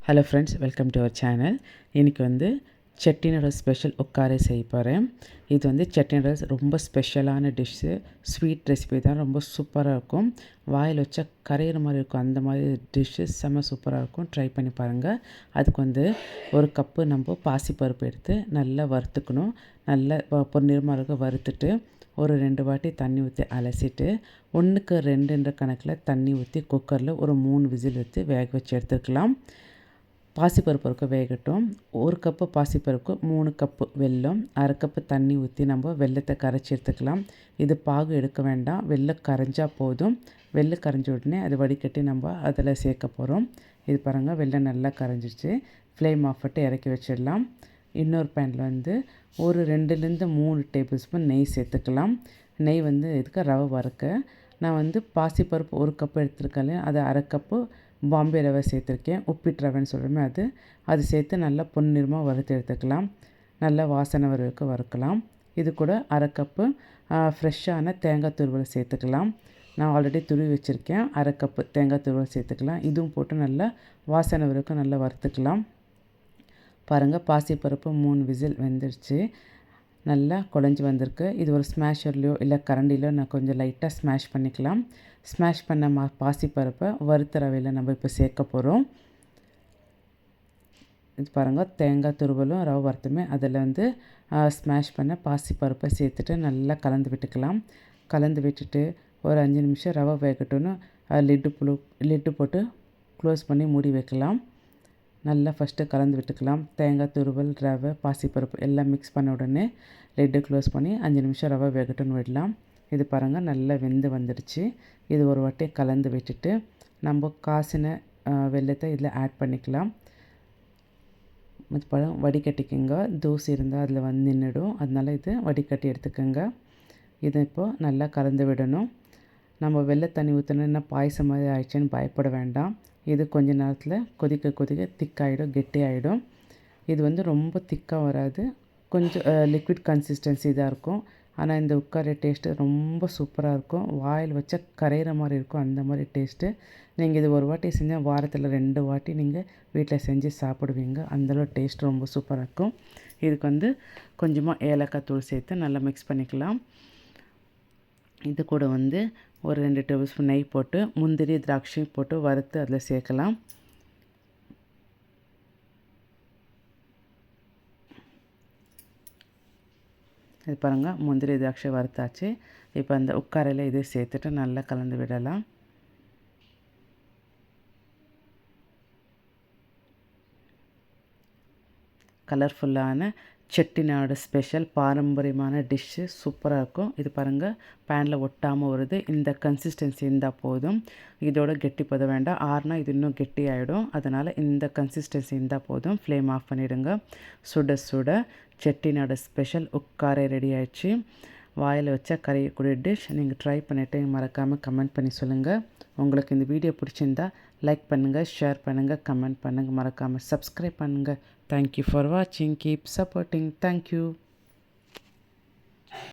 Hello friends, welcome to our channel. இன்றைக்கி வந்து Chettinad special உட்காரை செய்ய போகிறேன். இது வந்து செட்டிநாடு ரொம்ப ஸ்பெஷலான டிஷ்ஷு, ஸ்வீட் ரெசிபி தான். ரொம்ப சூப்பராக இருக்கும். வாயில் வச்சா கரையிற மாதிரி இருக்கும். அந்த மாதிரி டிஷ்ஷு செம்ம சூப்பராக இருக்கும். ட்ரை பண்ணி பாருங்கள். அதுக்கு வந்து ஒரு கப்பு நம்ம பாசிப்பருப்பு எடுத்து நல்லா வறுத்துக்கணும். நல்லா பொன்னிறமாக வறுத்துட்டு ஒரு 2 வாட்டி தண்ணி ஊற்றி அலசிட்டு 1க்கு 2 கணக்கில் தண்ணி ஊற்றி குக்கரில் ஒரு 3 விசில் வச்சு வேக வச்சு எடுத்துக்கலாம். பாசிப்பருப்பு வேகட்டும். 1 கப்பு பாசிப்பருப்புக்கு 3 கப்பு வெல்லம், 1/2 கப்பு தண்ணி ஊற்றி நம்ம வெல்லத்தை கரைச்சி எடுத்துக்கலாம். இது பாகு எடுக்க வேண்டாம், வெல்லம் கரைஞ்சால் போதும். வெல்லம் கரைஞ்ச உடனே அது வடிகட்டி நம்ம அதில் சேர்க்க போகிறோம். இது பாருங்கள், வெல்லம் நல்லா கரைஞ்சிச்சு. ஃப்ளேம் ஆஃப் பண்ணிட்டு இறக்கி வச்சிடலாம். இன்னொரு பேனில் வந்து ஒரு 2லேருந்து 3 டேபிள் ஸ்பூன் நெய் சேர்த்துக்கலாம். நெய் வந்து இதுக்கு ரவை வறுக்க நான் வந்து பாசிப்பருப்பு 1 கப்பு எடுத்துருக்கேன், அது 1/2 கப்பு பாம்பே ரவை சேர்த்துருக்கேன். உப்பிட்டு ரவைன்னு சொல்கிறோமே அது சேர்த்து நல்லா பொன்னிறமாக வறுத்து எடுத்துக்கலாம். நல்லா வாசனை வரைக்கும் வறுக்கலாம். இது கூட 1/2 கப்பு ஃப்ரெஷ்ஷான தேங்காய் துருவல் சேர்த்துக்கலாம். நான் ஆல்ரெடி துருவி வச்சுருக்கேன். 1/2 கப்பு தேங்காய் துருவல் சேர்த்துக்கலாம். இதுவும் போட்டு நல்லா வாசனை வரைக்கும் நல்லா வறுத்துக்கலாம். பாருங்கள், பாசிப்பருப்பு 3 விசில் வெந்துடுச்சு. நல்லா குழஞ்சி வந்திருக்கு. இது ஒரு ஸ்மாஷர்லையோ இல்லை கரண்டிலையோ நான் கொஞ்சம் லைட்டாக ஸ்மாஷ் பண்ணிக்கலாம். ஸ்மாஷ் பண்ண பாசிப்பருப்பை வறுத்த ரவையில் நம்ம இப்போ சேர்க்க போகிறோம். இது பாருங்கள், தேங்காய் துருவலும் ரவை வறுத்துமே அதில் வந்து ஸ்மாஷ் பண்ண பாசிப்பருப்பை சேர்த்துட்டு நல்லா கலந்து விட்டுக்கலாம். கலந்து விட்டுட்டு ஒரு 5 நிமிஷம் ரவை வேகட்டும்னு லிட்டு போட்டு க்ளோஸ் பண்ணி மூடி வைக்கலாம். நல்லா ஃபஸ்ட்டு கலந்து விட்டுக்கலாம். தேங்காய் துருவல், ரவை, பாசிப்பருப்பு எல்லாம் மிக்ஸ் பண்ண உடனே லிட்டு க்ளோஸ் பண்ணி 5 நிமிஷம் ரவை வேகட்டும்னு விடலாம். இது பாருங்கள், நல்லா வெந்து வந்துடுச்சு. இது ஒரு வாட்டி கலந்து விட்டுட்டு நம்ம காசின வெல்லத்தை இதில் ஆட் பண்ணிக்கலாம். இது பழம் வடிகட்டிக்கோங்க. தூசி இருந்தால் அதில் வந்து நின்றுடும். அதனால் இது வடிகட்டி எடுத்துக்கோங்க. இதை இப்போது நல்லா கலந்து விடணும். நம்ம வெள்ளை தண்ணி ஊற்றினா பாயசம் மாதிரி ஆயிடுச்சுன்னு பயப்பட வேண்டாம். இது கொஞ்ச நேரத்தில் கொதிக்க திக்காகிடும், கெட்டியாகிடும். இது வந்து ரொம்ப திக்காக வராது, கொஞ்சம் லிக்விட் கன்சிஸ்டன்சி தான் இருக்கும். ஆனால் இந்த உட்கார டேஸ்ட்டு ரொம்ப சூப்பராக இருக்கும். வாயில் வச்சா கரையிற மாதிரி இருக்கும், அந்த மாதிரி டேஸ்ட்டு. நீங்கள் இது ஒரு வாட்டி செஞ்சால் வாரத்தில் 2 வாட்டி நீங்கள் வீட்டில் செஞ்சு சாப்பிடுவீங்க. அந்தளவு டேஸ்ட் ரொம்ப சூப்பராக இருக்கும். இதுக்கு வந்து கொஞ்சமாக ஏலக்காய் தூள் சேர்த்து நல்லா மிக்ஸ் பண்ணிக்கலாம். இது கூட வந்து ஒரு 2 டேபிள் ஸ்பூன் நெய் போட்டு முந்திரி திராட்சை போட்டு வறுத்து அதில் சேர்க்கலாம். இது பாருங்கள், முந்திரி திராட்சை வறுத்தாச்சு. இப்போ அந்த உட்காரையில் இதை சேர்த்துட்டு நல்லா கலந்து விடலாம். கலர்ஃபுல்லான செட்டிநாடு ஸ்பெஷல் பாரம்பரியமான டிஷ்ஷு சூப்பராக இருக்கும். இது பாருங்கள், பேனில் ஒட்டாமல் வருது. இந்த கன்சிஸ்டன்சி இருந்தால் போதும். இதோட கெட்டி போத வேண்டாம், ஆறுனா இது இன்னும் கெட்டி ஆகிடும். அதனால் இந்த கன்சிஸ்டன்சி இருந்தால் போதும். ஃப்ளேம் ஆஃப் பண்ணிவிடுங்க. சுட சுட செட்டிநாடு ஸ்பெஷல் உட்காரை ரெடி ஆயிடுச்சு. வாயில் வச்சா கரையக்கூடிய டிஷ். நீங்கள் ட்ரை பண்ணிவிட்டு மறக்காமல் கமெண்ட் பண்ணி சொல்லுங்கள். உங்களுக்கு இந்த வீடியோ பிடிச்சிருந்தா லைக் பண்ணுங்கள், ஷேர் பண்ணுங்கள், கமெண்ட் பண்ணுங்கள், மறக்காமல் சப்ஸ்கிரைப் பண்ணுங்கள். Thank you for watching. Keep supporting. Thank you.